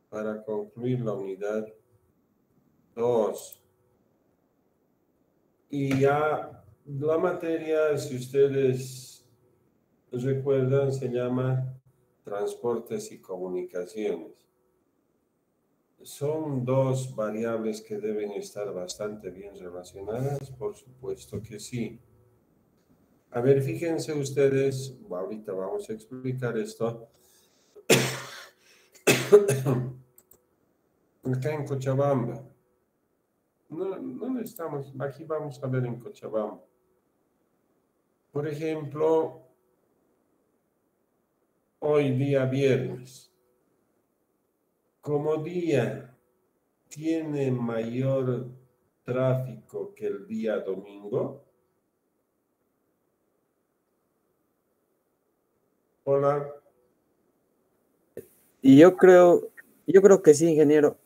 para concluir la unidad 2. Y ya la materia, si ustedes recuerdan, se llama transportes y comunicaciones. Son dos variables que deben estar bastante bien relacionadas, por supuesto que sí. A ver, fíjense ustedes, ahorita vamos a explicar esto. Acá en Cochabamba. No estamos, aquí vamos a ver en Cochabamba. Por ejemplo, hoy día viernes. Como día tiene mayor tráfico que el día domingo. Hola. Y yo creo que sí, ingeniero.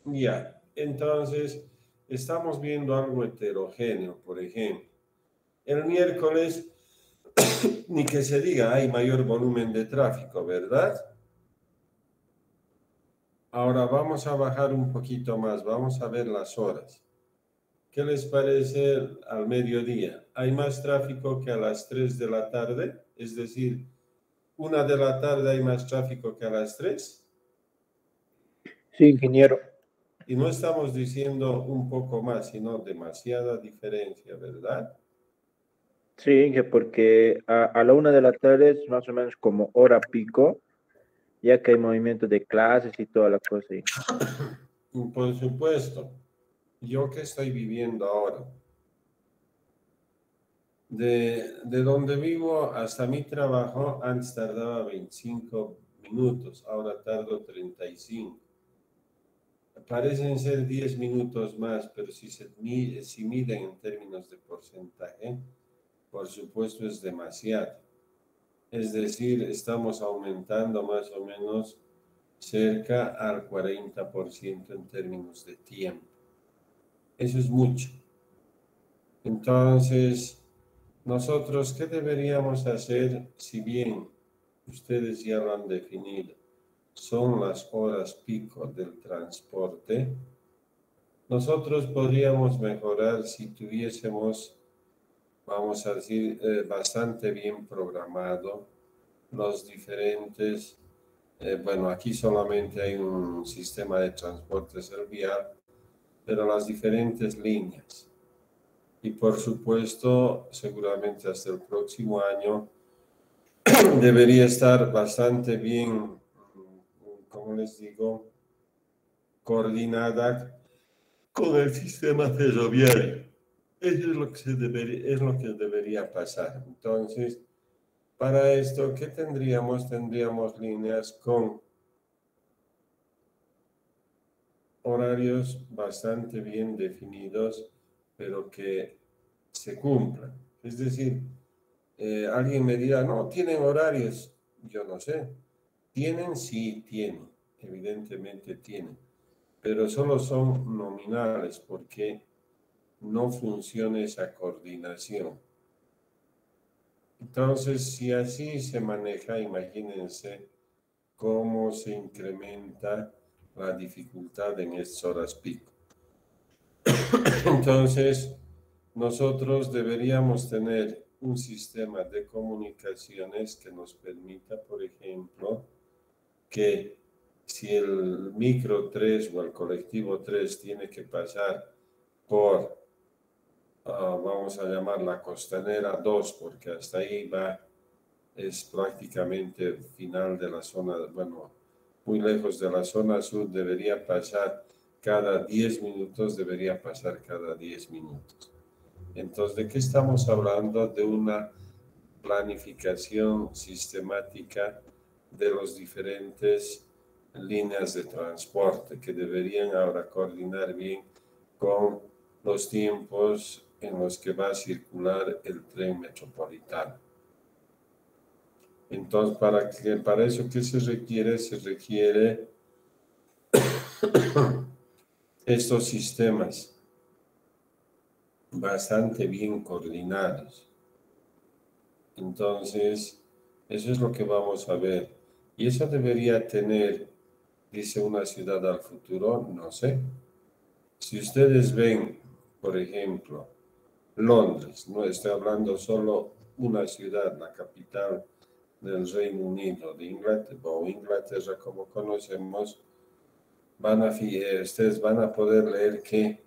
Ya, entonces estamos viendo algo heterogéneo, por ejemplo. El miércoles, ni que se diga, hay mayor volumen de tráfico, ¿verdad? Ahora vamos a bajar un poquito más, vamos a ver las horas. ¿Qué les parece al mediodía? ¿Hay más tráfico que a las 3 de la tarde? Es decir, 1 de la tarde hay más tráfico que a las 3. Sí, ingeniero. Y no estamos diciendo un poco más, sino demasiada diferencia, ¿verdad? Sí, Inge, porque a la 1 de la tarde es más o menos como hora pico, ya que hay movimiento de clases y toda la cosa ahí. Por supuesto, yo que estoy viviendo ahora, de donde vivo hasta mi trabajo, antes tardaba 25 minutos, ahora tardo 35. Parecen ser 10 minutos más, pero si miden en términos de porcentaje, por supuesto es demasiado. Es decir, estamos aumentando más o menos cerca al 40% en términos de tiempo. Eso es mucho. Entonces, nosotros, ¿qué deberíamos hacer si bien ustedes ya lo han definido? Son las horas pico del transporte. Nosotros podríamos mejorar si tuviésemos, vamos a decir, bastante bien programado los diferentes, bueno, aquí solamente hay un sistema de transporte servicial, pero las diferentes líneas. Y por supuesto, seguramente hasta el próximo año debería estar bastante bien, como les digo, coordinada con el sistema ferroviario. Eso es lo que es lo que debería pasar. Entonces, para esto, ¿qué tendríamos? Tendríamos líneas con horarios bastante bien definidos, pero que se cumplan. Es decir, alguien me dirá, no, tienen horarios. Yo no sé. ¿Tienen? Sí, tienen. Evidentemente tienen. Pero solo son nominales porque no funciona esa coordinación. Entonces, si así se maneja, imagínense cómo se incrementa la dificultad en estas horas pico. Entonces, nosotros deberíamos tener un sistema de comunicaciones que nos permita, por ejemplo, que si el micro 3 o el colectivo 3 tiene que pasar por, vamos a llamar la costanera 2, porque hasta ahí va, es prácticamente el final de la zona, bueno, muy lejos de la zona sur, debería pasar cada 10 minutos, debería pasar cada 10 minutos. Entonces, ¿de qué estamos hablando? De una planificación sistemática de los diferentes líneas de transporte que deberían ahora coordinar bien con los tiempos en los que va a circular el tren metropolitano. Entonces, para eso, ¿qué se requiere? Se requiere estos sistemas bastante bien coordinados. Entonces, eso es lo que vamos a ver. Y eso debería tener dice una ciudad al futuro, no sé. Si ustedes ven, por ejemplo, Londres, no estoy hablando solo una ciudad, la capital del Reino Unido, de Inglaterra, o Inglaterra como conocemos, ustedes van a poder leer que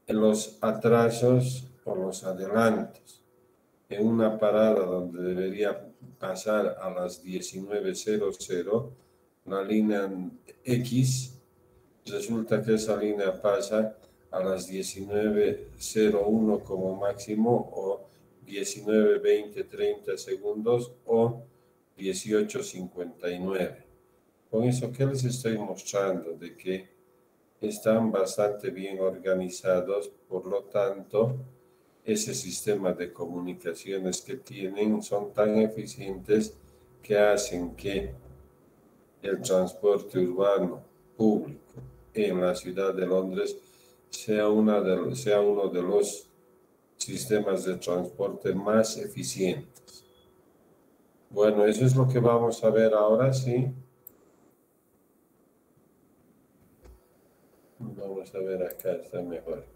los atrasos o los adelantos en una parada donde debería pasar a las 19:00, la línea X, resulta que esa línea pasa a las 19:01 como máximo, o 19:20-30 o 18:59. Con eso, ¿qué les estoy mostrando? De que están bastante bien organizados, por lo tanto, ese sistema de comunicaciones que tienen son tan eficientes que hacen que el transporte urbano público en la ciudad de Londres sea uno de los sistemas de transporte más eficientes. Bueno, eso es lo que vamos a ver ahora, sí. Vamos a ver acá, está mejor.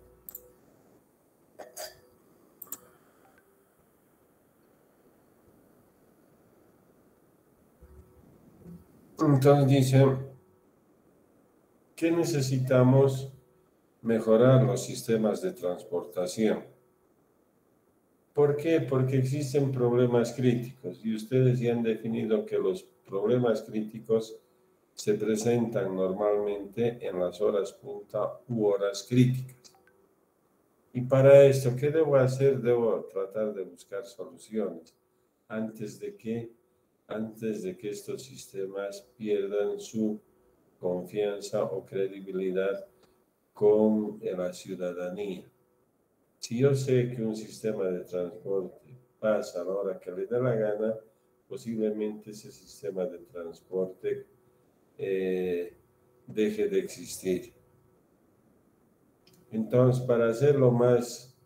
Entonces dice, ¿qué necesitamos? Mejorar los sistemas de transportación. ¿Por qué? Porque existen problemas críticos y ustedes ya han definido que los problemas críticos se presentan normalmente en las horas punta u horas críticas. Y para esto, ¿qué debo hacer? Debo tratar de buscar soluciones antes de que estos sistemas pierdan su confianza o credibilidad con la ciudadanía. Si yo sé que un sistema de transporte pasa a la hora que le dé la gana, posiblemente ese sistema de transporte deje de existir. Entonces, para hacerlo más,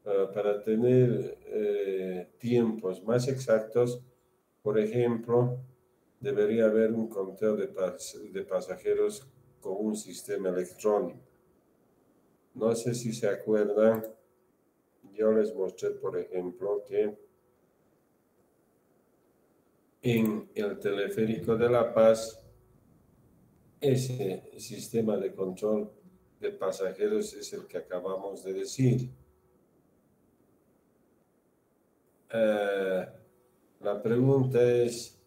para tener tiempos más exactos, por ejemplo, debería haber un conteo de pasajeros con un sistema electrónico. No sé si se acuerdan, yo les mostré, por ejemplo, que en el teleférico de La Paz, ese sistema de control de pasajeros es el que acabamos de decir. La pregunta es,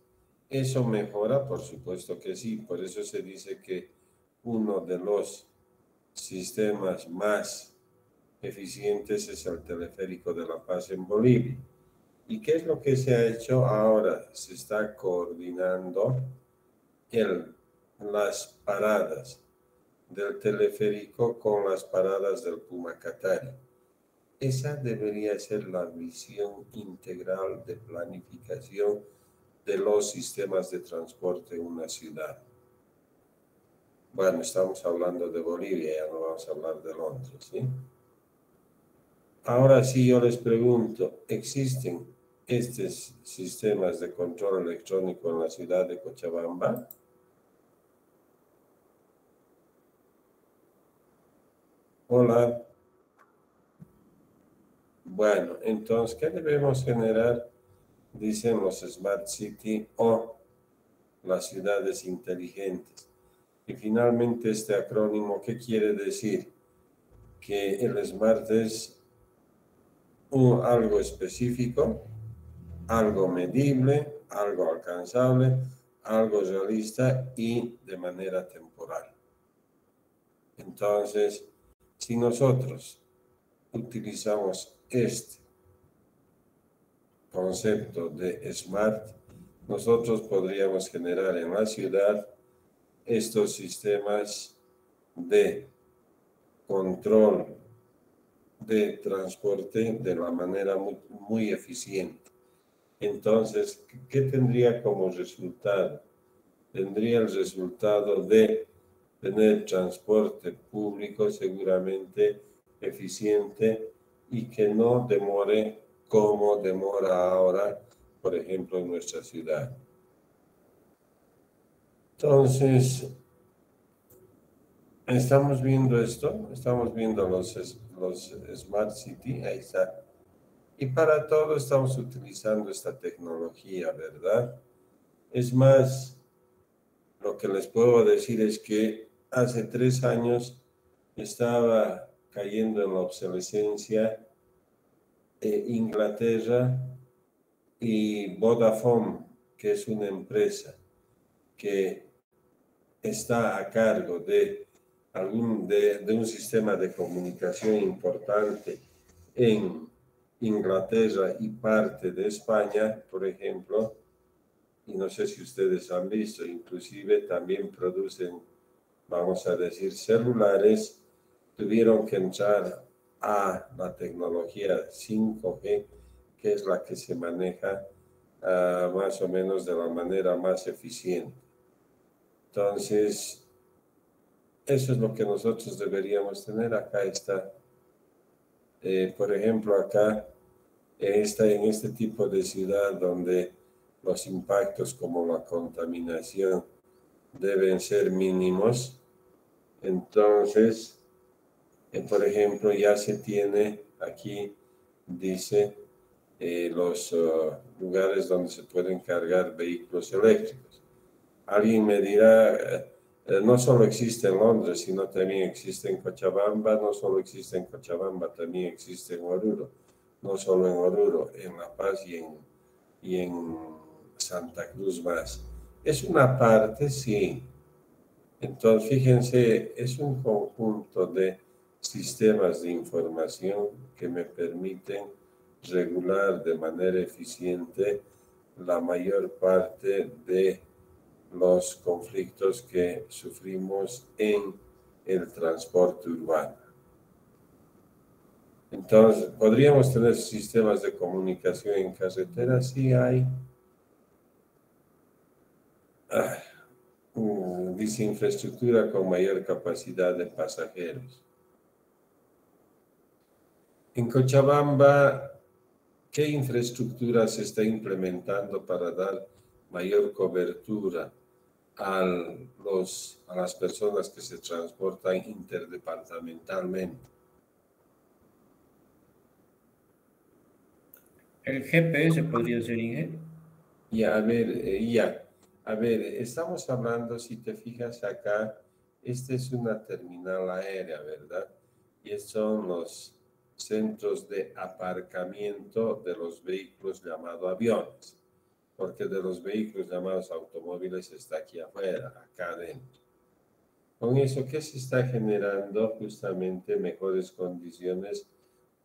¿eso mejora? Por supuesto que sí, por eso se dice que uno de los sistemas más eficientes es el teleférico de La Paz en Bolivia. ¿Y qué es lo que se ha hecho ahora? Se está coordinando las paradas del teleférico con las paradas del Pumacatari. Esa debería ser la visión integral de planificación de los sistemas de transporte en una ciudad. Bueno, estamos hablando de Bolivia, ya no vamos a hablar de Londres, ¿sí? Ahora sí, yo les pregunto, ¿existen estos sistemas de control electrónico en la ciudad de Cochabamba? Hola. Bueno, entonces, ¿qué debemos generar? Dicen los Smart City o las ciudades inteligentes. Y finalmente este acrónimo, ¿qué quiere decir? Que el Smart es algo específico, algo medible, algo alcanzable, algo realista y de manera temporal. Entonces, si nosotros utilizamos este concepto de SMART, nosotros podríamos generar en la ciudad estos sistemas de control de transporte de la manera muy eficiente. Entonces, ¿qué tendría como resultado? Tendría el resultado de tener transporte público seguramente eficiente y que no demore como demora ahora, por ejemplo, en nuestra ciudad. Entonces, Estamos viendo esto, estamos viendo los Smart City, ahí está. Y para todo estamos utilizando esta tecnología, ¿verdad? Es más, lo que les puedo decir es que hace 3 años estaba cayendo en la obsolescencia Inglaterra y Vodafone, que es una empresa que está a cargo de un sistema de comunicación importante en Inglaterra y parte de España, por ejemplo, y no sé si ustedes han visto, inclusive también producen, vamos a decir, celulares, tuvieron que entrar a la tecnología 5G, que es la que se maneja más o menos de la manera más eficiente. Entonces, eso es lo que nosotros deberíamos tener. Acá está, por ejemplo, acá en este tipo de ciudad donde los impactos como la contaminación deben ser mínimos. Entonces, por ejemplo, ya se tiene aquí, dice, los lugares donde se pueden cargar vehículos eléctricos. Alguien me dirá, no solo existe en Londres, sino también existe en Cochabamba, no solo existe en Cochabamba, también existe en Oruro, no solo en Oruro, en La Paz y en Santa Cruz más. Es una parte, sí. Entonces, fíjense, es un conjunto de sistemas de información que me permiten regular de manera eficiente la mayor parte de los conflictos que sufrimos en el transporte urbano. Entonces, ¿podríamos tener sistemas de comunicación en carretera? Sí hay. Dice infraestructura con mayor capacidad de pasajeros. En Cochabamba, ¿qué infraestructura se está implementando para dar mayor cobertura a las personas que se transportan interdepartamentalmente? El GPS podría ser, Inge. Ya, a ver, estamos hablando, si te fijas acá, esta es una terminal aérea, ¿verdad? Y estos son los centros de aparcamiento de los vehículos llamados aviones, porque de los vehículos llamados automóviles está aquí afuera, acá adentro. Con eso, ¿qué se está generando? Justamente mejores condiciones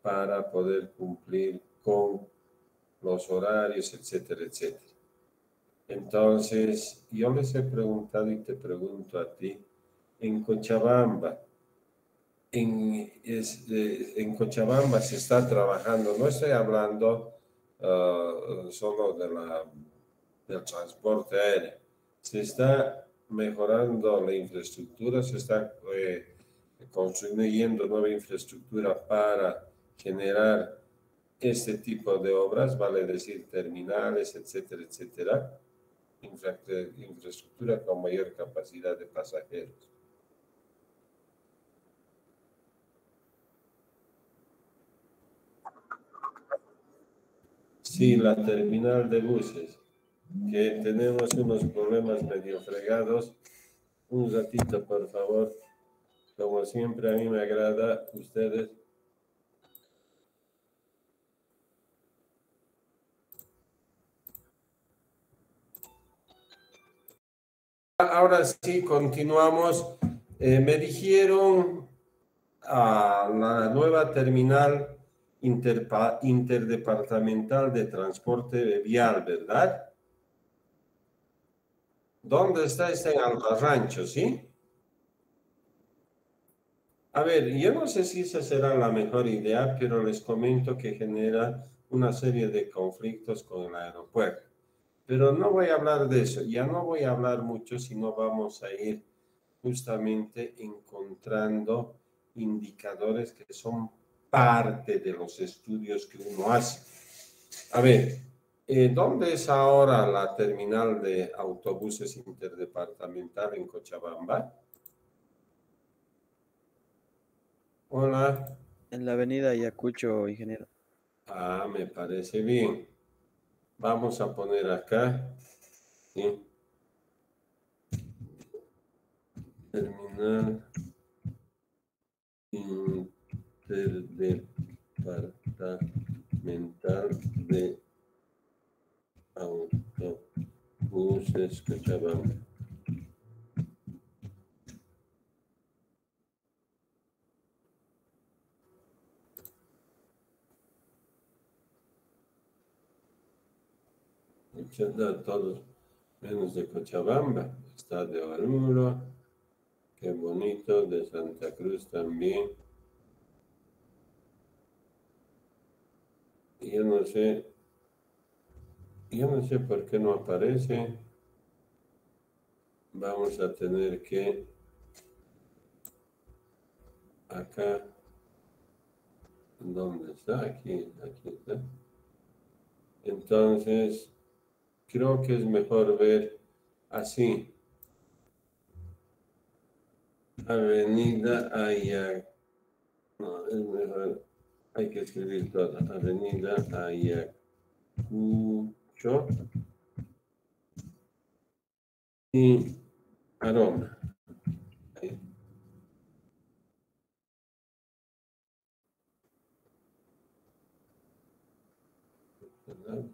para poder cumplir con los horarios, etcétera, etcétera. Entonces, yo les he preguntado y te pregunto a ti, en Cochabamba, en Cochabamba se está trabajando, no estoy hablando solo del transporte aéreo, se está mejorando la infraestructura, se está construyendo nueva infraestructura para generar este tipo de obras, vale decir terminales, etcétera, etcétera. Infraestructura con mayor capacidad de pasajeros. Sí, la terminal de buses, que tenemos unos problemas medio fregados. Un ratito, por favor. Como siempre, a mí me agrada ustedes. Ahora sí, continuamos. Me dijeron a la nueva terminal interdepartamental de transporte vial, ¿verdad? ¿Dónde está? Está en Albarrancho, ¿sí? A ver, yo no sé si esa será la mejor idea, pero les comento que genera una serie de conflictos con el aeropuerto. Pero no voy a hablar de eso, ya no voy a hablar mucho, sino vamos a ir justamente encontrando indicadores que son parte de los estudios que uno hace. A ver, ¿dónde es ahora la terminal de autobuses interdepartamental en Cochabamba? Hola. En la avenida Ayacucho, ingeniero. Ah, me parece bien. Vamos a poner acá, ¿sí? Terminal interdepartamental de autobuses Cochabamba. Todos menos de Cochabamba. Está de Oruro. Qué bonito. De Santa Cruz también. Y yo no sé por qué no aparece. Vamos a tener que acá, ¿dónde está? Aquí está. Entonces, creo que es mejor ver así. Avenida Ayacucho. No, es mejor. Hay que escribir todo. Avenida Ayacucho y Aroma. Ahí. ¿Verdad?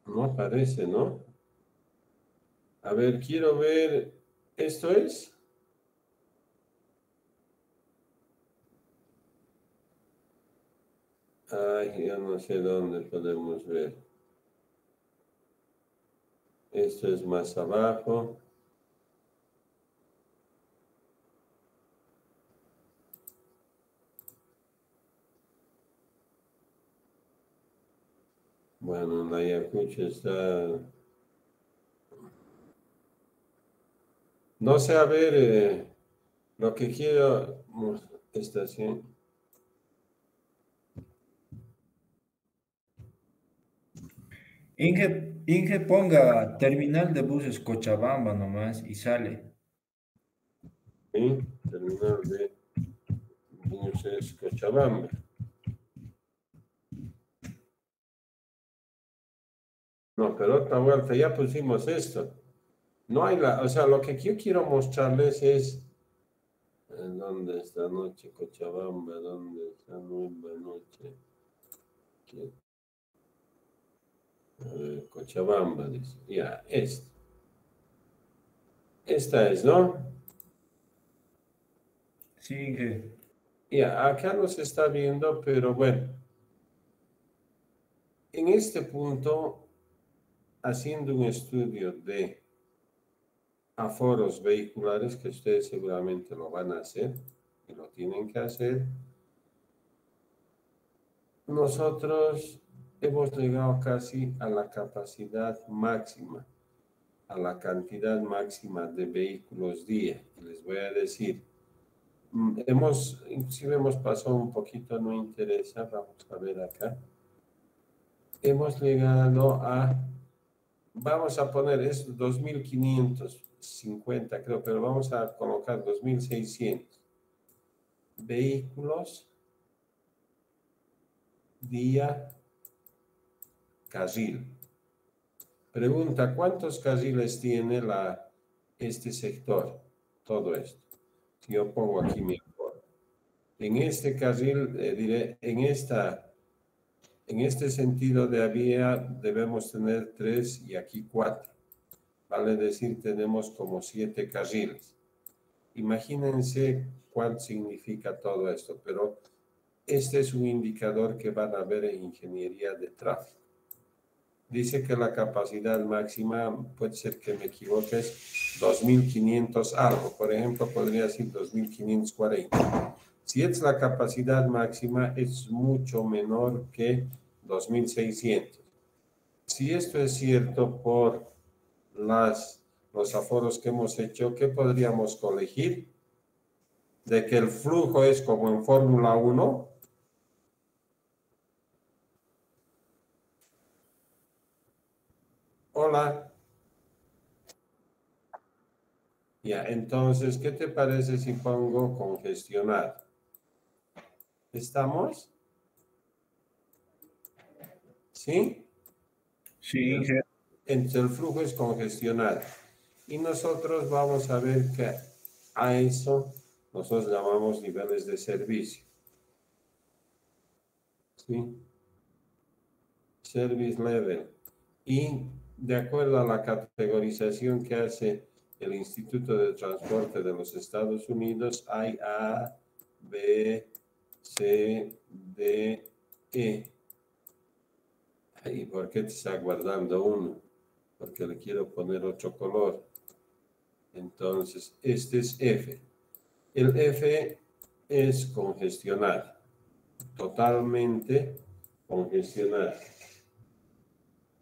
No aparece, ¿no? A ver, quiero ver. ¿Esto es? Ay, yo no sé dónde podemos ver. Esto es más abajo. Bueno, en Ayacucho está. No sé, a ver, lo que quiero. Estación. Inge ponga terminal de buses Cochabamba nomás y sale. ¿Sí? Terminal de buses Cochabamba. No, pero otra vuelta, ya pusimos esto. No hay o sea, lo que yo quiero mostrarles es. ¿Dónde está Noche Cochabamba? ¿Dónde está Nueva Noche? Aquí. A ver, Cochabamba, dice. Ya, esta es, ¿no? Sí, Inge. Ya, acá no se está viendo, pero bueno, en este punto, haciendo un estudio de aforos vehiculares, que ustedes seguramente lo van a hacer y lo tienen que hacer, nosotros hemos llegado casi a la capacidad máxima, a la cantidad máxima de vehículos día. Les voy a decir, inclusive hemos pasado un poquito, no interesa, vamos a ver acá. Hemos llegado a, vamos a poner, es 2550 creo, pero vamos a colocar 2600 vehículos día carril. Pregunta, ¿cuántos carriles tiene este sector? Todo esto. Si yo pongo aquí mi apodo. En este carril, diré, en este sentido de vía debemos tener 3 y aquí 4. Vale decir, tenemos como 7 carriles. Imagínense cuánto significa todo esto, pero este es un indicador que van a ver en ingeniería de tráfico. Dice que la capacidad máxima, puede ser que me equivoque, es 2500 algo. Por ejemplo, podría decir 2540. Si es la capacidad máxima, es mucho menor que 2600. Si esto es cierto por los aforos que hemos hecho, ¿qué podríamos colegir? De que el flujo es como en Fórmula 1. Hola. Ya, entonces, ¿qué te parece si pongo congestionar? ¿Estamos? ¿Sí? Sí, El, Inge. el flujo es congestionado. Y nosotros vamos a ver que a eso nosotros llamamos niveles de servicio. ¿Sí? Service level. Y de acuerdo a la categorización que hace el Instituto de Transporte de los Estados Unidos, hay A, B, C, D, E. ¿Y por qué te está guardando uno? Porque le quiero poner otro color. Entonces, este es F. El F es congestionar, totalmente congestionar.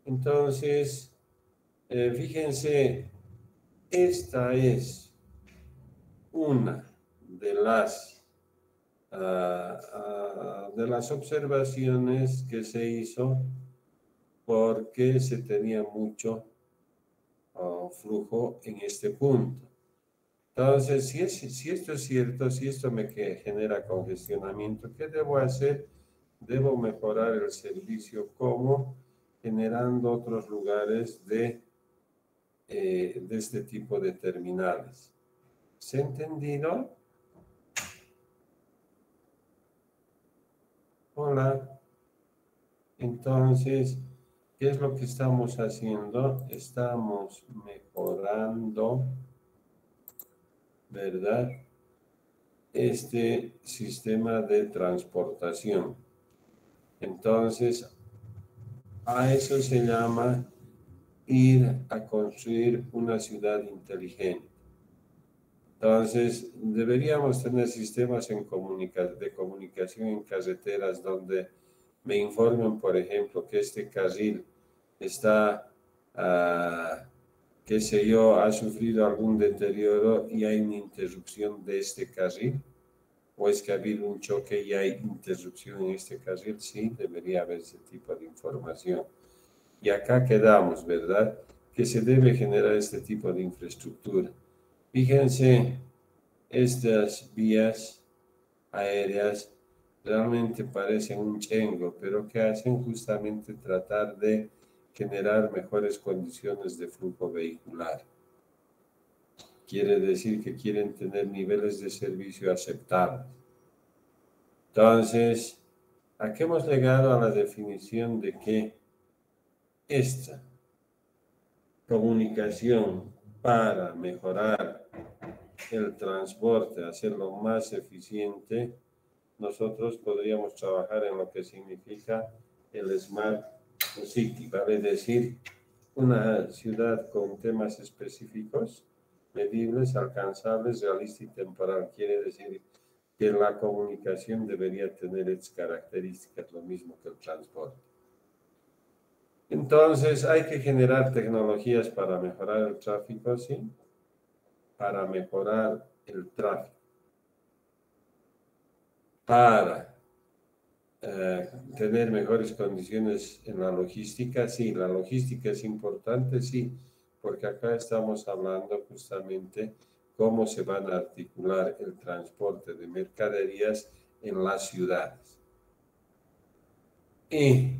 Entonces, fíjense, esta es una de las observaciones que se hizo porque se tenía mucho flujo en este punto. Entonces, si esto es cierto, si esto me genera congestionamiento, ¿qué debo hacer? Debo mejorar el servicio como generando otros lugares de este tipo de terminales. ¿Se ha entendido? Hola. Entonces, ¿qué es lo que estamos haciendo? Estamos mejorando, ¿verdad? Este sistema de transportación. Entonces, a eso se llama ir a construir una ciudad inteligente. Entonces, deberíamos tener sistemas de comunicación en carreteras donde me informen, por ejemplo, que este carril está, qué sé yo, ha sufrido algún deterioro y hay una interrupción de este carril. ¿O es que ha habido un choque y hay interrupción en este carril? Sí, debería haber ese tipo de información. Y acá quedamos, ¿verdad? Que se debe generar este tipo de infraestructura. Fíjense, estas vías aéreas realmente parecen un chengo, pero que hacen justamente tratar de generar mejores condiciones de flujo vehicular. Quiere decir que quieren tener niveles de servicio aceptables. Entonces, aquí hemos llegado a la definición de que esta comunicación para mejorar el transporte, hacerlo más eficiente, nosotros podríamos trabajar en lo que significa el Smart City, vale decir, una ciudad con temas específicos, medibles, alcanzables, realista y temporal. Quiere decir que la comunicación debería tener estas características, lo mismo que el transporte. Entonces, hay que generar tecnologías para mejorar el tráfico, ¿sí? Para mejorar el tráfico. Para tener mejores condiciones en la logística, sí. La logística es importante, sí. Porque acá estamos hablando justamente cómo se van a articular el transporte de mercaderías en las ciudades. Y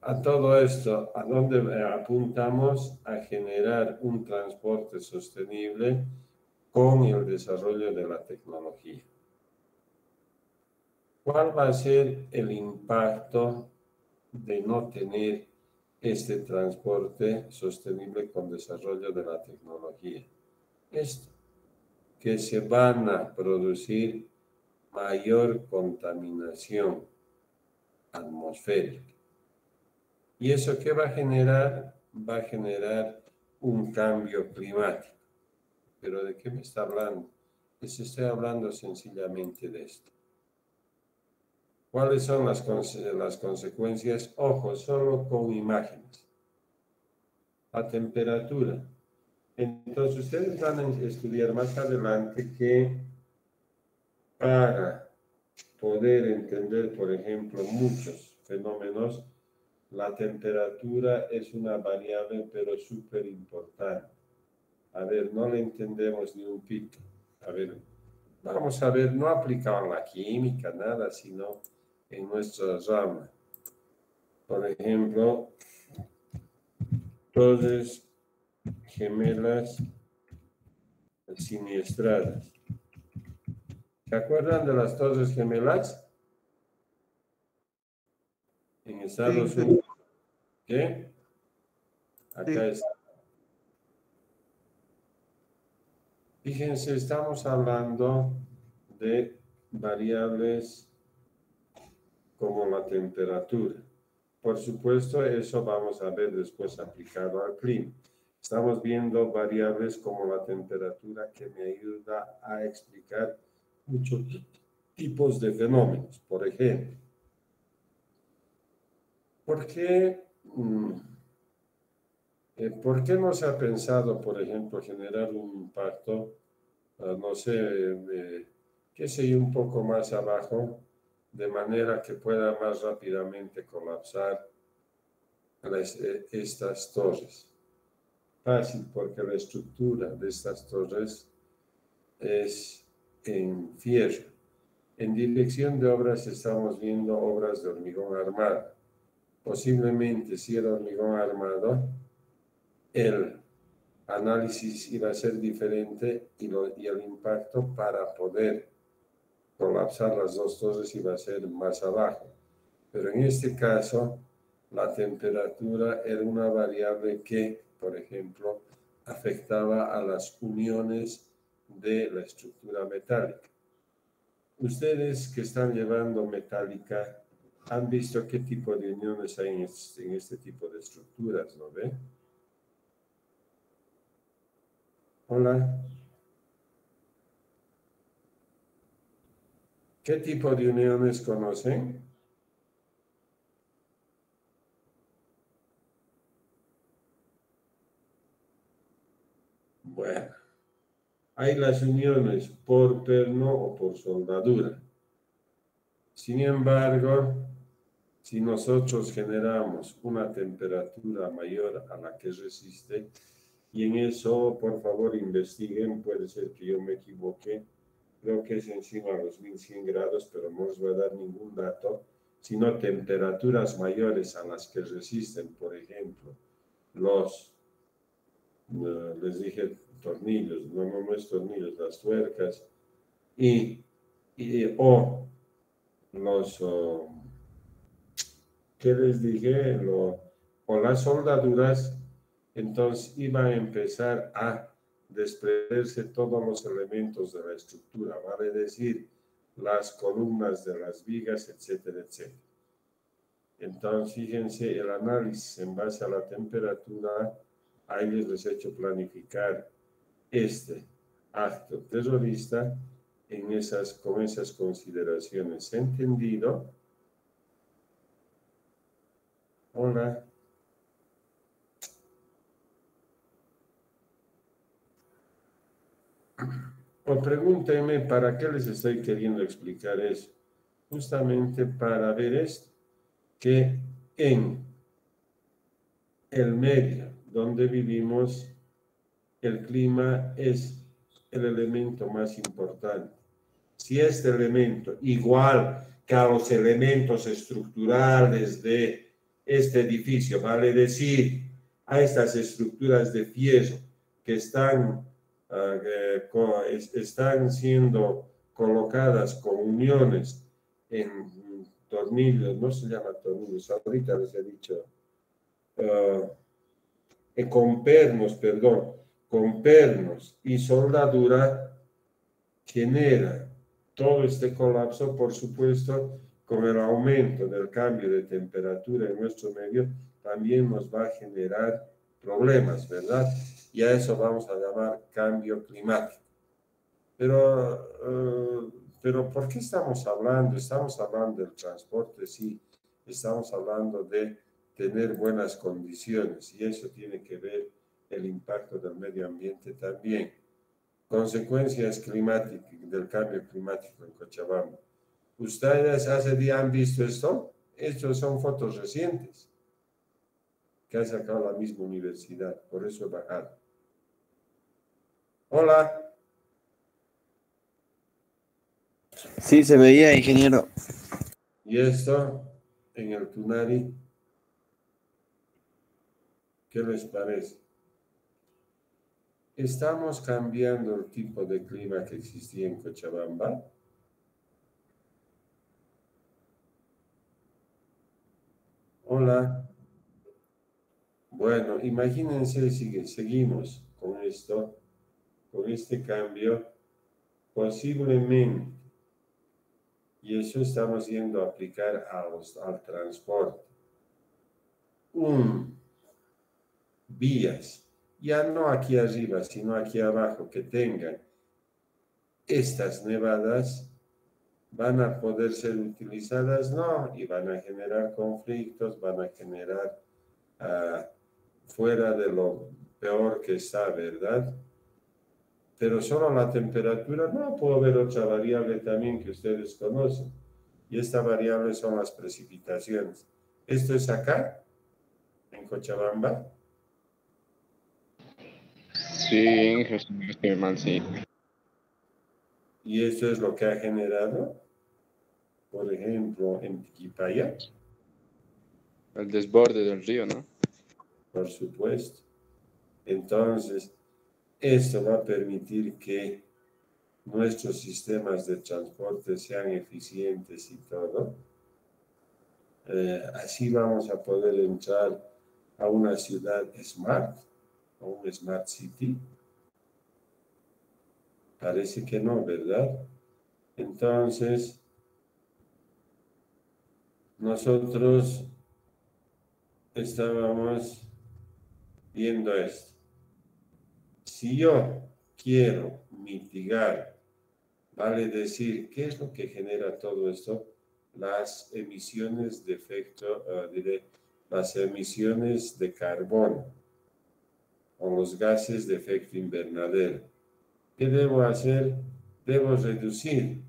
a todo esto, ¿a dónde apuntamos? A generar un transporte sostenible con el desarrollo de la tecnología. ¿Cuál va a ser el impacto de no tener este transporte sostenible con desarrollo de la tecnología? Esto, que se van a producir mayor contaminación atmosférica. ¿Y eso qué va a generar? Va a generar un cambio climático. ¿Pero de qué me está hablando? Les estoy hablando sencillamente de esto. ¿Cuáles son las consecuencias? Ojo, solo con imágenes. La temperatura. Entonces, ustedes van a estudiar más adelante que para poder entender, por ejemplo, muchos fenómenos, la temperatura es una variable, pero súper importante. A ver, no le entendemos ni un pito. A ver, vamos a ver, no aplicado en la química, nada, sino en nuestra rama. Por ejemplo, torres gemelas siniestradas. ¿Se acuerdan de las torres gemelas? En Estados Unidos. ¿Qué? Acá está. Fíjense, estamos hablando de variables como la temperatura. Por supuesto, eso vamos a ver después aplicado al clima. Estamos viendo variables como la temperatura que me ayuda a explicar muchos tipos de fenómenos. Por ejemplo, ¿por qué no se ha pensado, por ejemplo, generar un impacto, no sé, qué sé yo, un poco más abajo, de manera que pueda más rápidamente colapsar estas torres? Fácil, porque la estructura de estas torres es en fierro. En dirección de obras estamos viendo obras de hormigón armado. Posiblemente, si era hormigón armado, el análisis iba a ser diferente y el impacto para poder colapsar las dos torres iba a ser más abajo. Pero en este caso, la temperatura era una variable que, por ejemplo, afectaba a las uniones de la estructura metálica. Ustedes que están llevando metálica, han visto qué tipo de uniones hay en este tipo de estructuras, ¿no ve? Hola. ¿Qué tipo de uniones conocen? Bueno, hay las uniones por perno o por soldadura. Sin embargo, si nosotros generamos una temperatura mayor a la que resiste, y en eso, por favor, investiguen, puede ser que yo me equivoque, creo que es encima de los 1100 grados, pero no os voy a dar ningún dato, sino temperaturas mayores a las que resisten, por ejemplo, les dije tornillos, no es tornillos, las tuercas, o los, ¿qué les dije? O las soldaduras, entonces iban a empezar a desprenderse todos los elementos de la estructura, vale decir, las columnas de las vigas, etcétera, etcétera. Entonces, fíjense, el análisis en base a la temperatura, ahí les he hecho planificar este acto terrorista con esas consideraciones. ¿Entendido? Hola. O pregúntenme para qué les estoy queriendo explicar eso. Justamente para ver esto, que en el medio donde vivimos, el clima es el elemento más importante. Si este elemento, igual que a los elementos estructurales de este edificio, vale decir, a estas estructuras de fierro que están siendo colocadas con uniones en tornillos, no se llama tornillos, ahorita les he dicho, con pernos y soldadura, genera todo este colapso, por supuesto, con el aumento del cambio de temperatura en nuestro medio, también nos va a generar problemas, ¿verdad? Y a eso vamos a llamar cambio climático. Pero ¿por qué estamos hablando? Estamos hablando del transporte, sí. Estamos hablando de tener buenas condiciones y eso tiene que ver el impacto del medio ambiente también. Consecuencias climáticas, del cambio climático en Cochabamba. ¿Ustedes hace día han visto esto? Estos son fotos recientes que ha sacado la misma universidad, por eso he bajado. Hola. Sí, se veía, ingeniero. ¿Y esto en el Tunari? ¿Qué les parece? ¿Estamos cambiando el tipo de clima que existía en Cochabamba? Hola. Bueno, imagínense si seguimos con esto, con este cambio, posiblemente, y eso estamos yendo a aplicar al transporte, vías, ya no aquí arriba, sino aquí abajo, que tengan estas nevadas, van a poder ser utilizadas, no, y van a generar conflictos, van a generar fuera de lo peor que está, ¿verdad? Pero solo la temperatura, no, puedo ver otra variable también que ustedes conocen. Y esta variable son las precipitaciones. Esto es acá, en Cochabamba. Sí, Jesús, qué mal, sí. Y esto es lo que ha generado, por ejemplo, en Tiquipaya, El desborde del río, ¿no? por supuesto. Entonces, esto va a permitir que nuestros sistemas de transporte sean eficientes y todo. Así vamos a poder entrar a una ciudad smart, a un smart city. Parece que no, ¿verdad? Entonces, nosotros estábamos viendo esto. Si yo quiero mitigar, vale decir, ¿qué es lo que genera todo esto? Las emisiones de efecto, las emisiones de carbono o los gases de efecto invernadero. ¿Qué debo hacer? Debo reducir.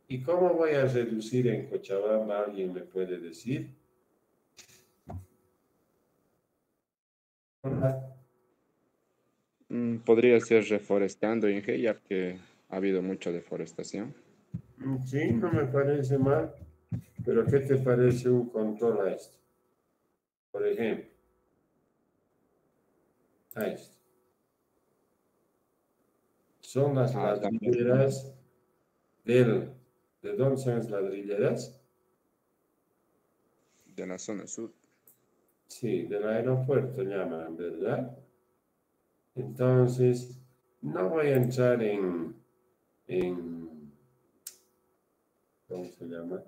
¿Y cómo voy a reducir en Cochabamba? ¿Alguien me puede decir? Hola. Podría ser reforestando, Inge, ya que ha habido mucha deforestación. Sí, no me parece mal, pero ¿qué te parece un control a esto? Por ejemplo, a esto. Son las También ladrilleras ¿de dónde son las ladrilleras? de la zona sur. Sí, del aeropuerto llaman, ¿verdad? Entonces, no voy a entrar en ¿cómo se llama?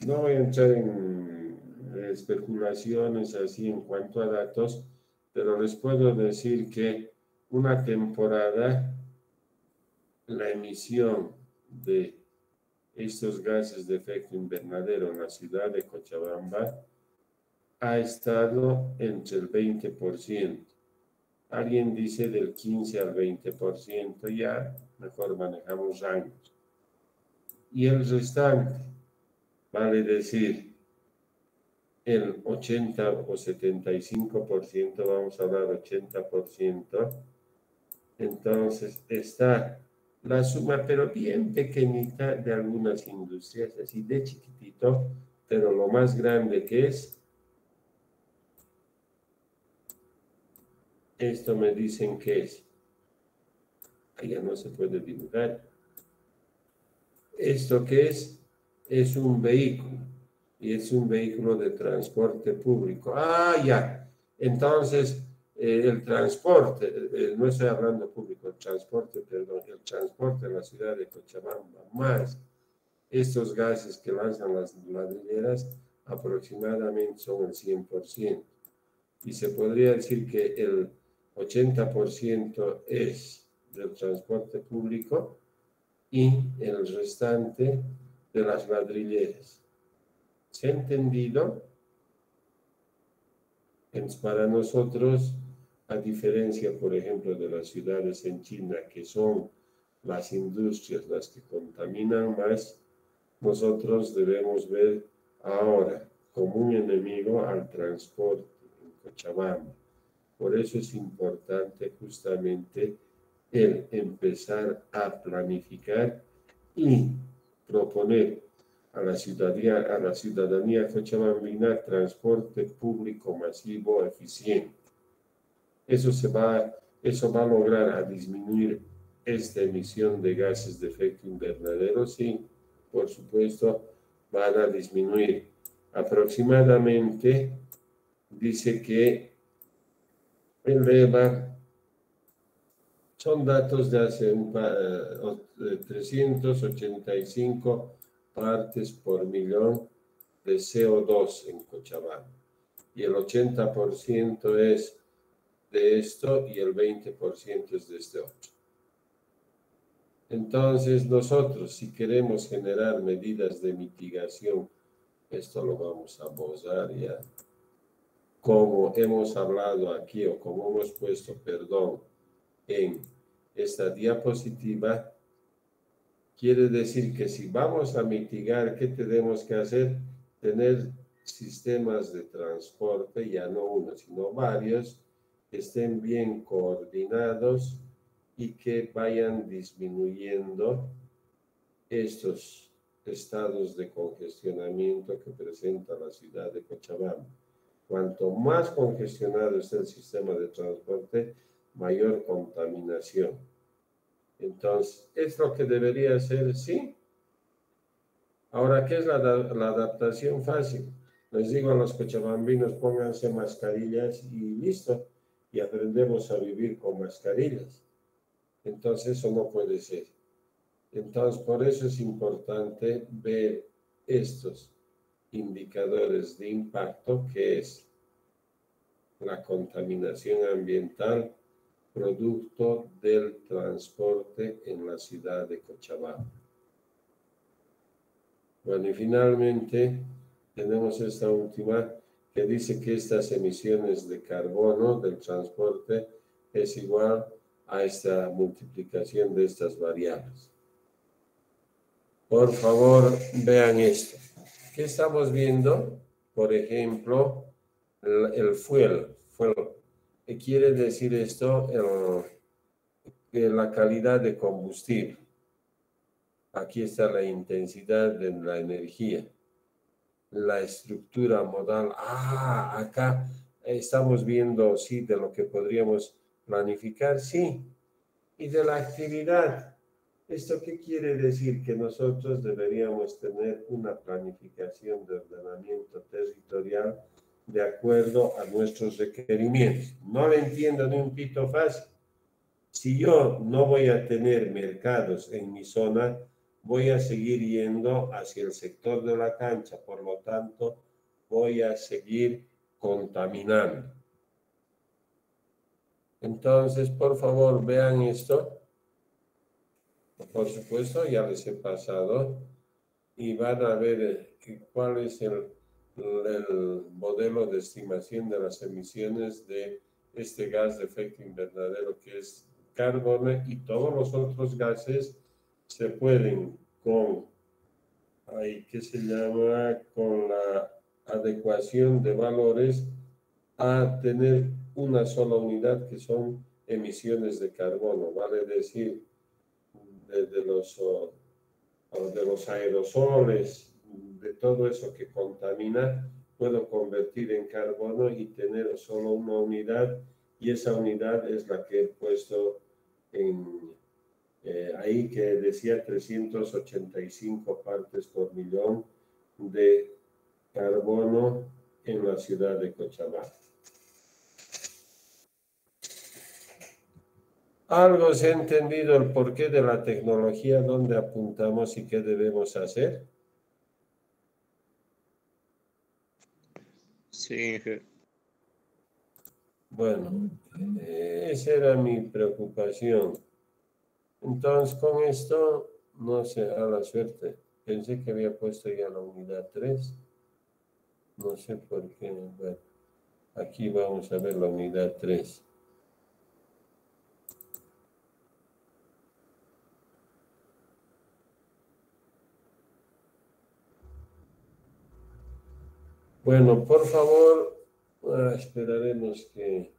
No voy a entrar en especulaciones así en cuanto a datos, pero les puedo decir que una temporada, la emisión de estos gases de efecto invernadero en la ciudad de Cochabamba ha estado entre el 20%. Alguien dice del 15 al 20%, ya mejor manejamos rangos. Y el restante, vale decir, el 80 o 75%, vamos a hablar 80%, entonces está la suma, pero bien pequeñita de algunas industrias, así de chiquitito, pero lo más grande que es, esto me dicen que es, ya no se puede dibujar, esto que es un vehículo, y es un vehículo de transporte público. Ah, ya. Entonces, el transporte, no estoy hablando público, el transporte, perdón, el transporte en la ciudad de Cochabamba, más estos gases que lanzan las ladrilleras, aproximadamente son el 100%. Y se podría decir que el 80% es del transporte público y el restante de las ladrilleras. ¿Se ha entendido? Para nosotros, a diferencia, por ejemplo, de las ciudades en China, que son las industrias las que contaminan más, nosotros debemos ver ahora como un enemigo al transporte en Cochabamba. Por eso es importante justamente el empezar a planificar y proponer a la ciudadanía cochabambina transporte público masivo eficiente. Eso va a lograr a disminuir esta emisión de gases de efecto invernadero. Sí, por supuesto, van a disminuir. Aproximadamente, dice que eleva, son datos de hace 385 partes por millón de CO2 en Cochabamba. Y el 80% es de esto y el 20% es de este otro. Entonces, nosotros, si queremos generar medidas de mitigación, esto lo vamos a abordar ya. Como hemos hablado aquí o como hemos puesto, perdón, en esta diapositiva, quiere decir que si vamos a mitigar, ¿qué tenemos que hacer? Tener sistemas de transporte, ya no uno, sino varios, que estén bien coordinados y que vayan disminuyendo estos estados de congestionamiento que presenta la ciudad de Cochabamba. Cuanto más congestionado esté el sistema de transporte, mayor contaminación. Entonces, ¿es lo que debería ser? Sí. Ahora, ¿qué es la adaptación fácil? Les digo a los cochabambinos, pónganse mascarillas y listo. Y aprendemos a vivir con mascarillas. Entonces, eso no puede ser. Entonces, por eso es importante ver estos indicadores de impacto, que es la contaminación ambiental producto del transporte en la ciudad de Cochabamba. Bueno, y finalmente tenemos esta última que dice que estas emisiones de carbono del transporte es igual a esta multiplicación de estas variables. Por favor, vean esto. ¿Qué estamos viendo? Por ejemplo, el fuel. ¿Qué quiere decir esto? La calidad de combustible. Aquí está la intensidad de la energía. La estructura modal. Acá estamos viendo, sí, de lo que podríamos planificar, sí. Y de la actividad. ¿Esto qué quiere decir? Que nosotros deberíamos tener una planificación de ordenamiento territorial de acuerdo a nuestros requerimientos. No le entiendo ni un pito fácil. Si yo no voy a tener mercados en mi zona, voy a seguir yendo hacia el sector de la cancha, por lo tanto, voy a seguir contaminando. Entonces, por favor, vean esto. Por supuesto, ya les he pasado y van a ver cuál es el modelo de estimación de las emisiones de este gas de efecto invernadero que es carbono, y todos los otros gases se pueden con la adecuación de valores a tener una sola unidad que son emisiones de carbono, vale decir, de los aerosoles, de todo eso que contamina, puedo convertir en carbono y tener solo una unidad, y esa unidad es la que he puesto ahí, que decía 385 partes por millón de carbono en la ciudad de Cochabamba. ¿Algo se ha entendido el porqué de la tecnología, dónde apuntamos y qué debemos hacer? Sí, Bueno, esa era mi preocupación. Entonces, con esto, no sé, a la suerte. Pensé que había puesto ya la unidad 3. No sé por qué. Bueno, aquí vamos a ver la unidad 3. Bueno, por favor, esperaremos que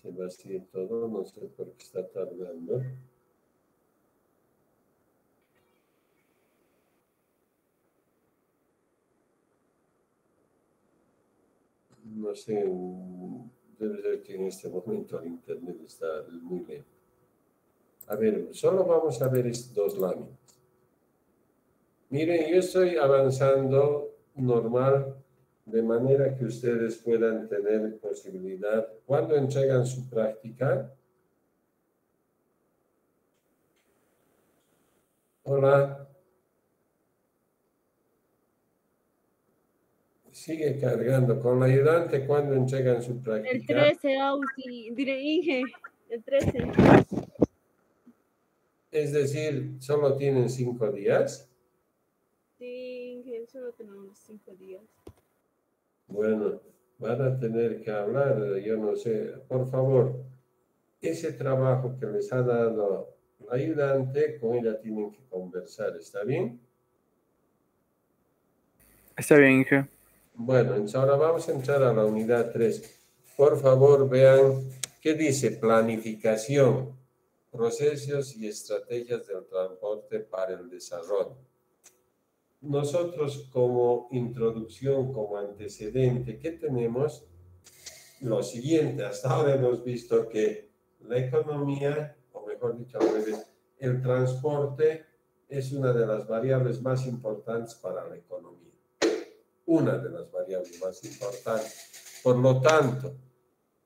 se vacíe todo, no sé por qué está tardando. No sé, debe ser que en este momento el internet está muy lento. A ver, solo vamos a ver estas dos láminas. Miren, yo estoy avanzando normal, de manera que ustedes puedan tener posibilidad. ¿Cuándo entregan su práctica? Hola. Sigue cargando. Con la ayudante, ¿cuándo entregan su El práctica? 13, Ausi, diré Inge, el 13. Es decir, solo tienen 5 días. Sí, Inge, solo tenemos 5 días. Bueno, van a tener que hablar, yo no sé. Por favor, ese trabajo que les ha dado la ayudante, con ella tienen que conversar, ¿está bien? Está bien, Inge. Bueno, entonces ahora vamos a entrar a la unidad 3. Por favor, vean qué dice planificación, procesos y estrategias del transporte para el desarrollo. Nosotros como introducción, como antecedente, ¿qué tenemos? Lo siguiente, hasta ahora hemos visto que la economía, o mejor dicho, al revés, el transporte es una de las variables más importantes para la economía. Una de las variables más importantes. Por lo tanto,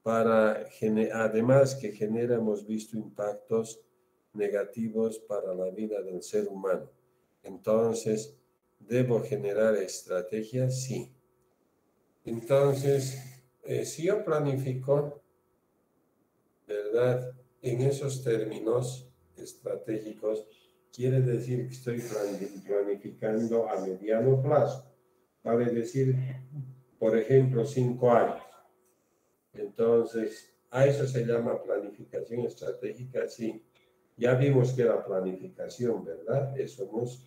además que genera, hemos visto impactos negativos para la vida del ser humano. Entonces, ¿debo generar estrategias? Sí. Entonces, si yo planifico, ¿verdad? En esos términos estratégicos, quiere decir que estoy planificando a mediano plazo. Vale decir, por ejemplo, 5 años. Entonces, a eso se llama planificación estratégica, sí. Ya vimos que era planificación, ¿verdad? Eso hemos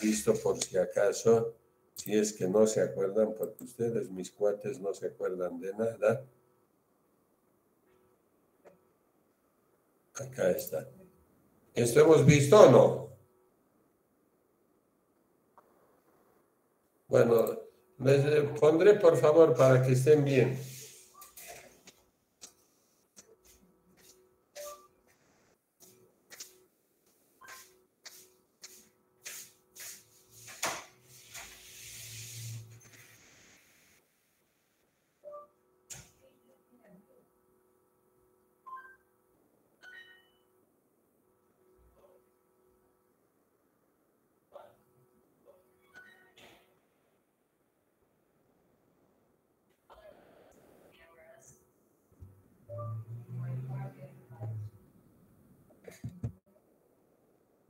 visto por si acaso, si es que no se acuerdan, porque ustedes, mis cuates, no se acuerdan de nada. Acá está. ¿Esto hemos visto o no? Bueno, les pondré por favor para que estén bien.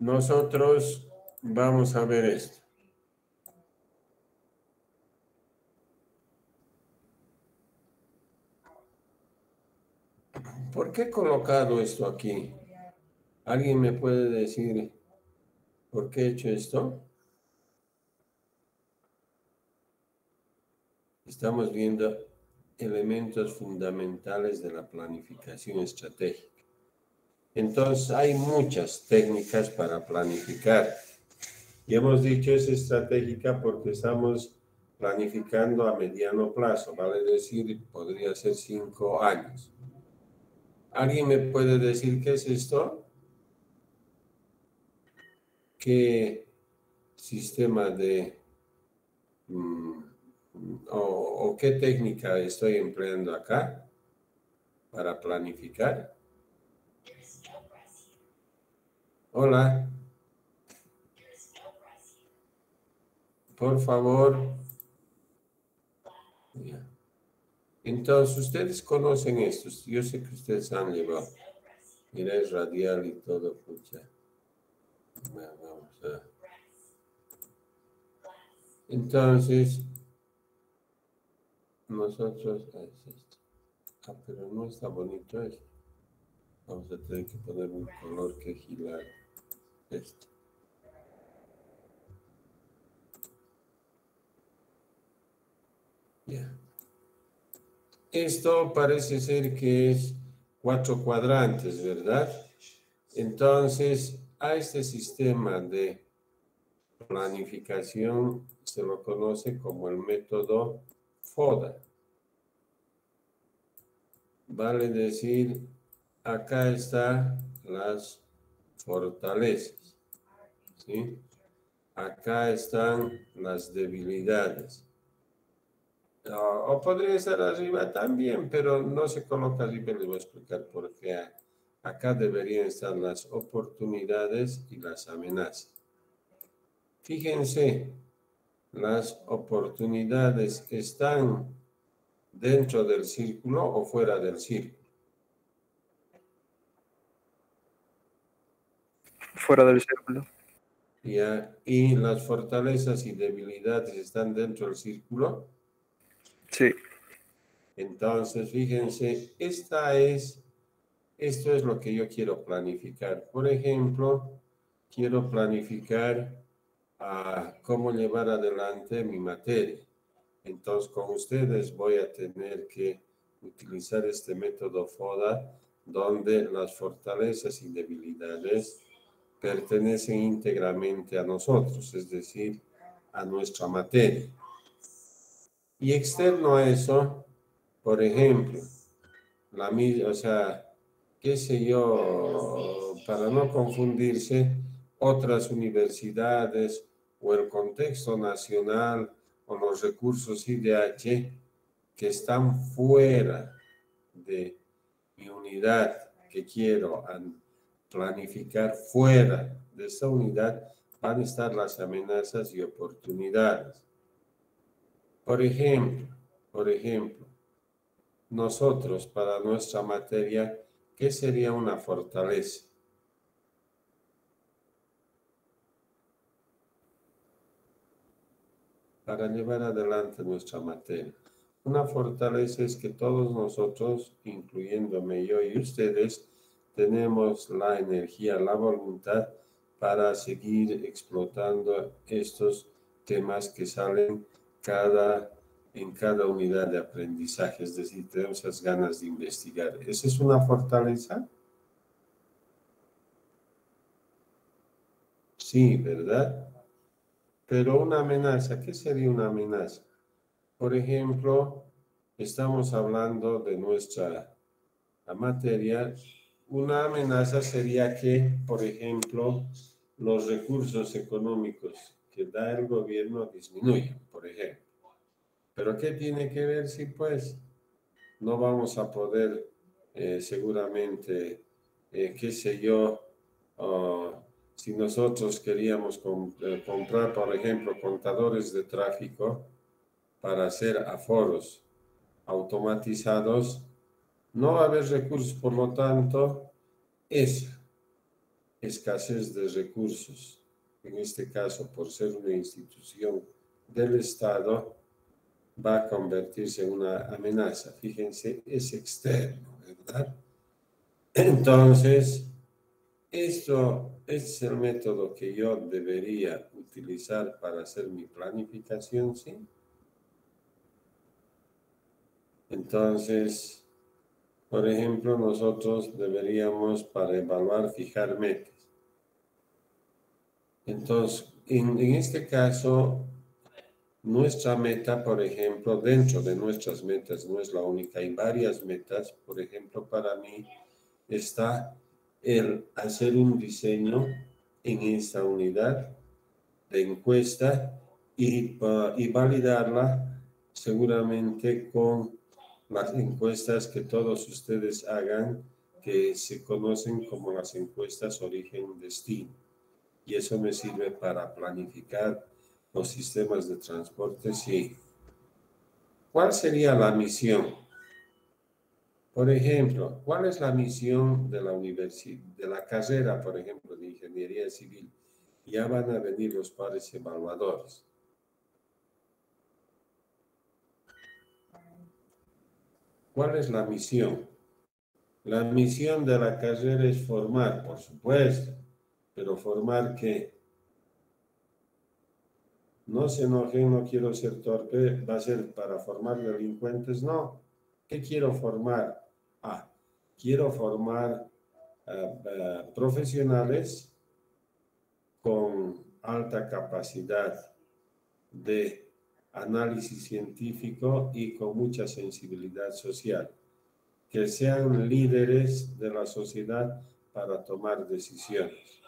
Nosotros vamos a ver esto. ¿Por qué he colocado esto aquí? ¿Alguien me puede decir por qué he hecho esto? Estamos viendo elementos fundamentales de la planificación estratégica. Entonces, hay muchas técnicas para planificar. Y hemos dicho es estratégica porque estamos planificando a mediano plazo, vale decir, podría ser 5 años. ¿Alguien me puede decir qué es esto? ¿Qué sistema de o qué técnica estoy empleando acá para planificar? Hola. Por favor. Ya. Entonces, ustedes conocen estos. Yo sé que ustedes han llevado. Mira, es radial y todo, pucha. Vamos a... Entonces, nosotros... es esto. Pero no está bonito esto. Vamos a tener que poner un color que girar esto. Ya. Esto parece ser que es 4 cuadrantes, ¿verdad? Entonces, a este sistema de planificación se lo conoce como el método FODA. Vale decir, acá están las fortalezas, ¿sí? Acá están las debilidades. O podría estar arriba también, pero no se coloca arriba, les voy a explicar por qué. Acá deberían estar las oportunidades y las amenazas. Fíjense, las oportunidades están dentro del círculo o fuera del círculo. Fuera del círculo. ¿Ya? Y las fortalezas y debilidades están dentro del círculo. Sí. Entonces, fíjense, esto es lo que yo quiero planificar. Por ejemplo, quiero planificar cómo llevar adelante mi materia. Entonces, con ustedes voy a tener que utilizar este método FODA, donde las fortalezas y debilidades pertenecen íntegramente a nosotros, es decir, a nuestra materia. Y externo a eso, por ejemplo, o sea, qué sé yo, para no confundirse, otras universidades o el contexto nacional o los recursos IDH que están fuera de mi unidad que quiero planificar fuera de esta unidad, van a estar las amenazas y oportunidades. Por ejemplo, nosotros para nuestra materia, ¿qué sería una fortaleza? Para llevar adelante nuestra materia. Una fortaleza es que todos nosotros, incluyéndome yo y ustedes, tenemos la energía, la voluntad para seguir explotando estos temas que salen en cada unidad de aprendizaje, es decir, tenemos esas ganas de investigar. ¿Esa es una fortaleza? Sí, ¿verdad? Pero una amenaza, ¿qué sería una amenaza? Por ejemplo, estamos hablando de nuestra materia. Una amenaza sería que, por ejemplo, los recursos económicos que da el gobierno disminuyan, por ejemplo. ¿Pero qué tiene que ver si, pues, no vamos a poder seguramente, qué sé yo, si nosotros queríamos comprar, por ejemplo, contadores de tráfico para hacer aforos automatizados, no va a haber recursos, por lo tanto, esa escasez de recursos, en este caso por ser una institución del Estado, va a convertirse en una amenaza. Fíjense, es externo, ¿verdad? Entonces, esto es el método que yo debería utilizar para hacer mi planificación, ¿sí? Entonces, por ejemplo, nosotros deberíamos, para evaluar, fijar metas. Entonces, en este caso, nuestra meta, por ejemplo, dentro de nuestras metas, no es la única, hay varias metas. Por ejemplo, para mí está el hacer un diseño en esta unidad de encuesta y validarla seguramente con las encuestas que todos ustedes hagan, que se conocen como las encuestas origen-destino. Y eso me sirve para planificar los sistemas de transporte, sí. ¿Cuál sería la misión? Por ejemplo, ¿cuál es la misión de la universidad, de la carrera, por ejemplo, de ingeniería civil? Ya van a venir los pares evaluadores. ¿Cuál es la misión? La misión de la carrera es formar, por supuesto, pero ¿formar qué? No se enojen, no quiero ser torpe, va a ser para formar delincuentes, no. ¿Qué quiero formar? quiero formar profesionales con alta capacidad de análisis científico y con mucha sensibilidad social, que sean líderes de la sociedad para tomar decisiones.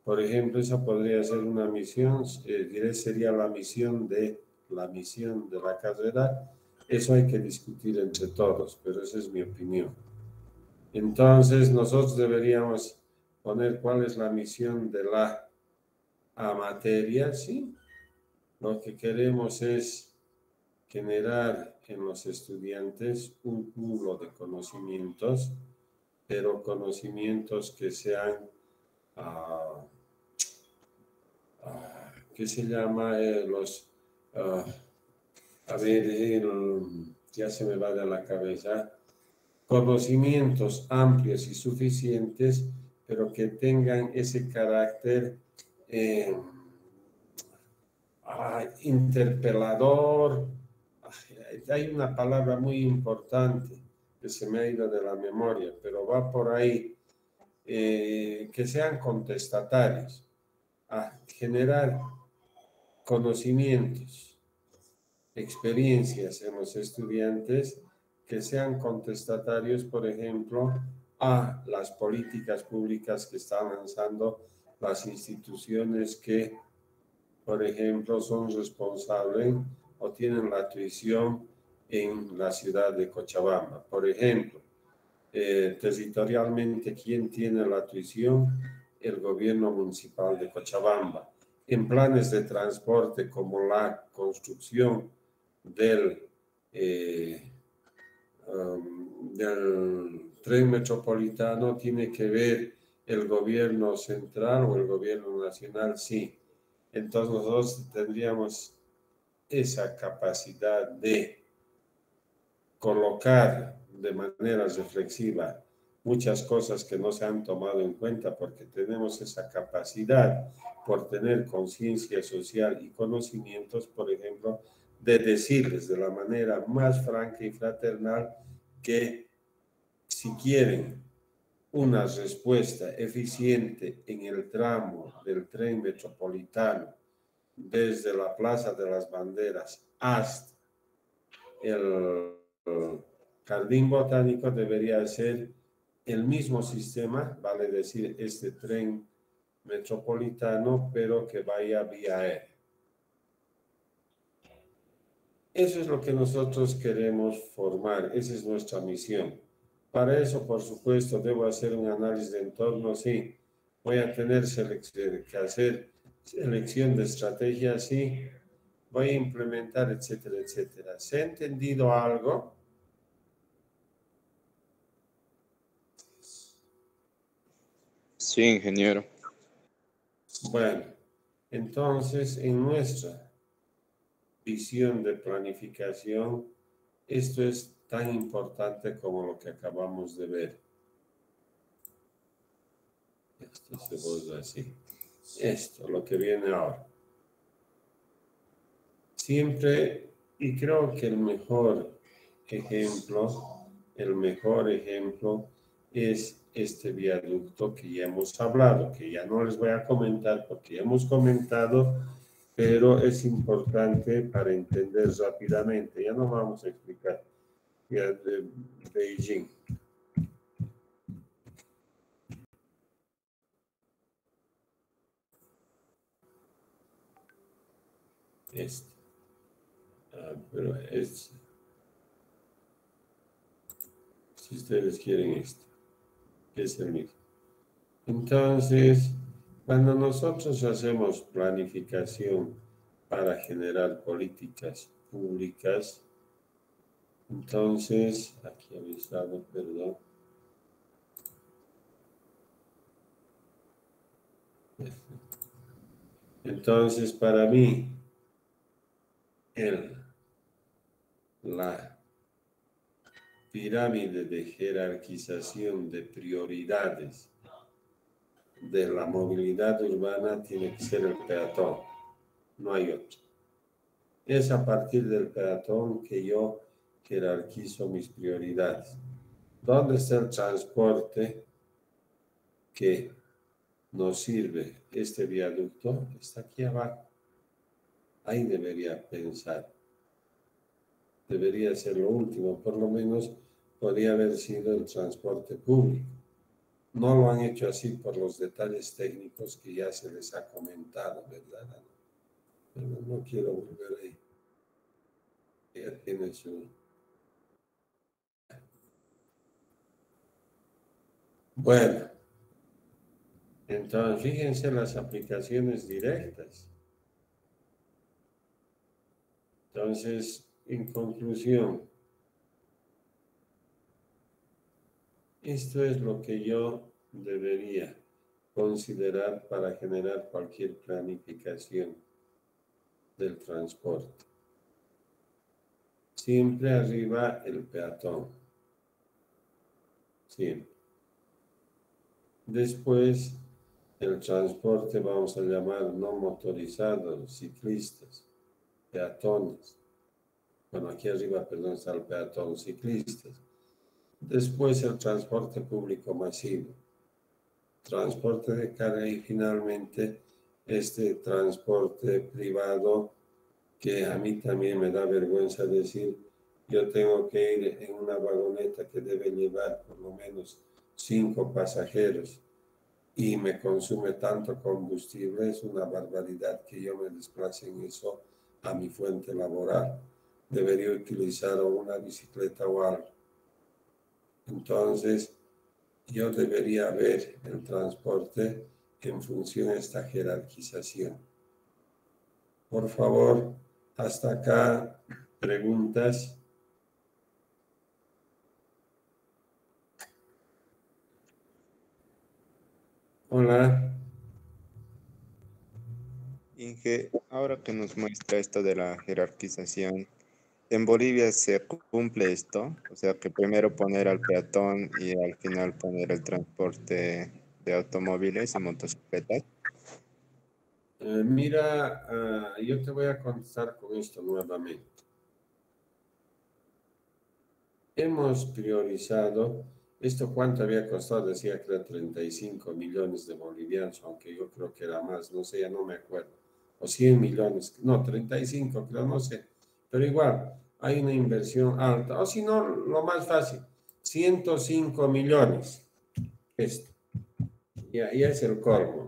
Por ejemplo, esa podría ser una misión, sería la misión de la carrera. Eso hay que discutir entre todos, pero esa es mi opinión. Entonces, nosotros deberíamos poner cuál es la misión de la materia, ¿sí? Lo que queremos es generar en los estudiantes un cúmulo de conocimientos, pero conocimientos que sean, ¿qué se llama? Ya se me va de la cabeza. Conocimientos amplios y suficientes, pero que tengan ese carácter interpelador. Hay una palabra muy importante que se me ha ido de la memoria, pero va por ahí, que sean contestatarios, a generar conocimientos, experiencias en los estudiantes que sean contestatarios, por ejemplo, a las políticas públicas que están lanzando las instituciones que, por ejemplo, son responsables o tienen la tuición en la ciudad de Cochabamba. Por ejemplo, territorialmente, ¿quién tiene la tuición? El gobierno municipal de Cochabamba. En planes de transporte como la construcción del tren metropolitano, ¿tiene que ver el gobierno central o el gobierno nacional? Sí. Entonces nosotros tendríamos esa capacidad de colocar de manera reflexiva muchas cosas que no se han tomado en cuenta, porque tenemos esa capacidad por tener conciencia social y conocimientos, por ejemplo, de decirles de la manera más franca y fraternal que si quieren una respuesta eficiente en el tramo del tren metropolitano desde la Plaza de las Banderas hasta el Jardín Botánico, debería ser el mismo sistema, vale decir, este tren metropolitano, pero que vaya vía aérea. Eso es lo que nosotros queremos formar, esa es nuestra misión. Para eso, por supuesto, debo hacer un análisis de entorno, sí. Voy a tener que hacer selección de estrategia, sí. Voy a implementar, etcétera, etcétera. ¿Se ha entendido algo? Sí, ingeniero. Bueno, entonces, en nuestra visión de planificación, esto es tan importante como lo que acabamos de ver. Esto se borra así. Esto, lo que viene ahora. Siempre, y creo que el mejor ejemplo es este viaducto que ya hemos hablado, que ya no les voy a comentar porque ya hemos comentado, pero es importante para entender rápidamente. Ya no vamos a explicar. Ya de Beijing. Pero es, si ustedes quieren esto, que es el mismo. Entonces, cuando nosotros hacemos planificación para generar políticas públicas, entonces, aquí había estado, perdón. Entonces, para mí, la pirámide de jerarquización de prioridades de la movilidad urbana tiene que ser el peatón, no hay otro. Es a partir del peatón que yo jerarquizo mis prioridades. ¿Dónde está el transporte que nos sirve este viaducto? Está aquí abajo. Ahí debería pensar. Debería ser lo último, por lo menos podría haber sido el transporte público. No lo han hecho así por los detalles técnicos que ya se les ha comentado, ¿verdad? Pero no quiero volver ahí. Ya tiene su... Bueno, entonces fíjense las aplicaciones directas. Entonces, en conclusión, esto es lo que yo debería considerar para generar cualquier planificación del transporte. Siempre arriba el peatón. Siempre. Después, el transporte, vamos a llamar no motorizado, ciclistas, peatones. Bueno, aquí arriba, perdón, está el peatón, ciclistas. Después, el transporte público masivo, transporte de carga y finalmente este transporte privado que a mí también me da vergüenza decir, yo tengo que ir en una vagoneta que debe llevar por lo menos 5 pasajeros y me consume tanto combustible, es una barbaridad que yo me desplace en eso a mi fuente laboral. Debería utilizar una bicicleta o algo. Entonces, yo debería ver el transporte en función de esta jerarquización. Por favor, hasta acá, preguntas. Hola. Inge, ahora que nos muestra esto de la jerarquización, ¿en Bolivia se cumple esto? O sea, que primero poner al peatón y al final poner el transporte de automóviles y motocicletas. Mira, yo te voy a contestar con esto nuevamente. Hemos priorizado, ¿esto cuánto había costado? Decía que era 35 millones de bolivianos, aunque yo creo que era más, no sé, ya no me acuerdo. O 100 millones, no, 35 creo, no sé. Pero igual, hay una inversión alta. O si no, lo más fácil, 105 millones. Esto. Ya es el colmo.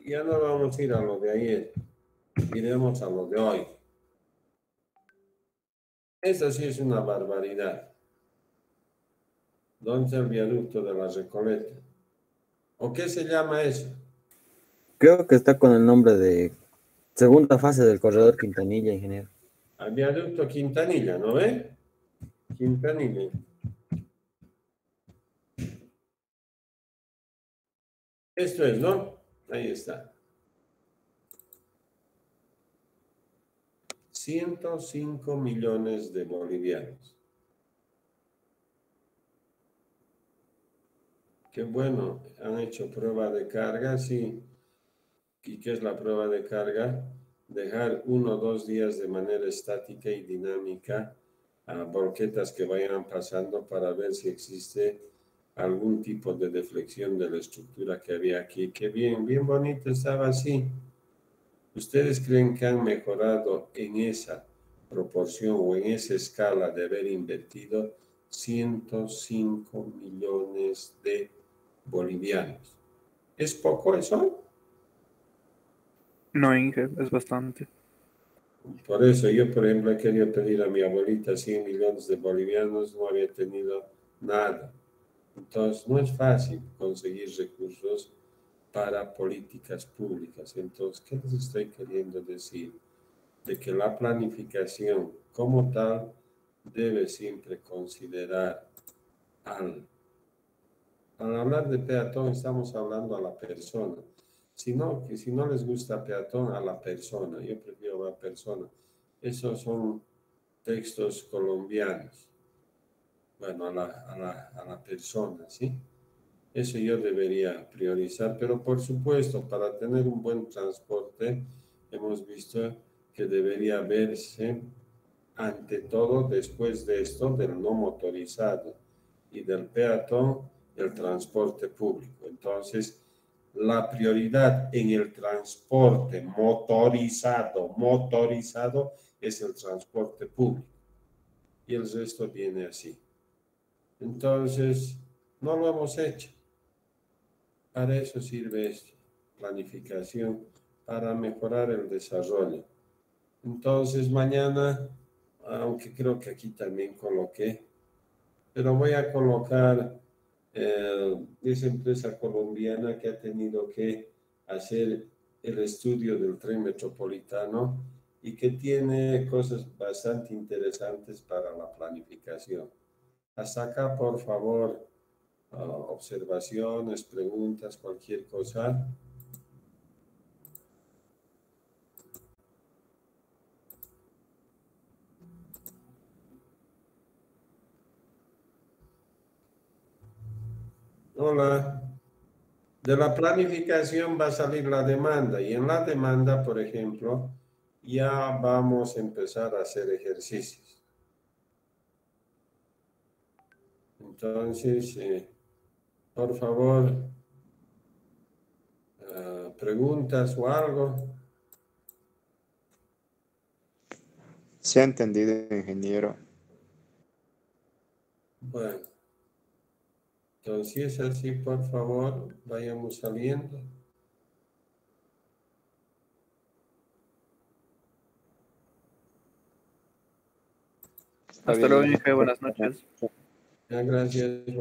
Ya no vamos a ir a lo de ayer, iremos a lo de hoy. Eso sí es una barbaridad. ¿Dónde está el viaducto de la Recoleta? ¿O qué se llama eso? Creo que está con el nombre de segunda fase del corredor Quintanilla, ingeniero. Al viaducto Quintanilla, ¿no ve? Quintanilla. Esto es, ¿no? Ahí está. 105 millones de bolivianos. Qué bueno, han hecho prueba de carga, sí. ¿Y qué es la prueba de carga? Dejar 1 o 2 días de manera estática y dinámica a volquetas que vayan pasando para ver si existe algún tipo de deflexión de la estructura que había aquí. Qué bien, bien bonito estaba así. ¿Ustedes creen que han mejorado en esa proporción o en esa escala de haber invertido 105 millones de bolivianos? ¿Es poco eso? No, Inge, es bastante. Por eso yo, por ejemplo, he querido pedir a mi abuelita 100 millones de bolivianos, no había tenido nada. Entonces, no es fácil conseguir recursos para políticas públicas. Entonces, ¿qué les estoy queriendo decir? De que la planificación como tal debe siempre considerar al hablar de peatón estamos hablando a la persona. Si no les gusta peatón, a la persona. Yo prefiero a la persona. Esos son textos colombianos. Bueno, a la persona, ¿sí? Eso yo debería priorizar, pero por supuesto, para tener un buen transporte, hemos visto que debería verse ante todo, después de esto, del no motorizado y del peatón, el transporte público. Entonces, la prioridad en el transporte motorizado es el transporte público. Y el resto viene así. Entonces, no lo hemos hecho. Para eso sirve esto, planificación, para mejorar el desarrollo. Entonces, mañana, aunque creo que aquí también coloqué, pero voy a colocar esa empresa colombiana que ha tenido que hacer el estudio del tren metropolitano y que tiene cosas bastante interesantes para la planificación. Hasta acá, por favor, observaciones, preguntas, cualquier cosa. Hola. De la planificación va a salir la demanda y en la demanda, por ejemplo, ya vamos a empezar a hacer ejercicios. Entonces, por favor, preguntas o algo. Se ha entendido, ingeniero. Bueno, entonces si es así, por favor, vayamos saliendo. Está Hasta bien, luego, Inge, buenas noches. Ya, gracias.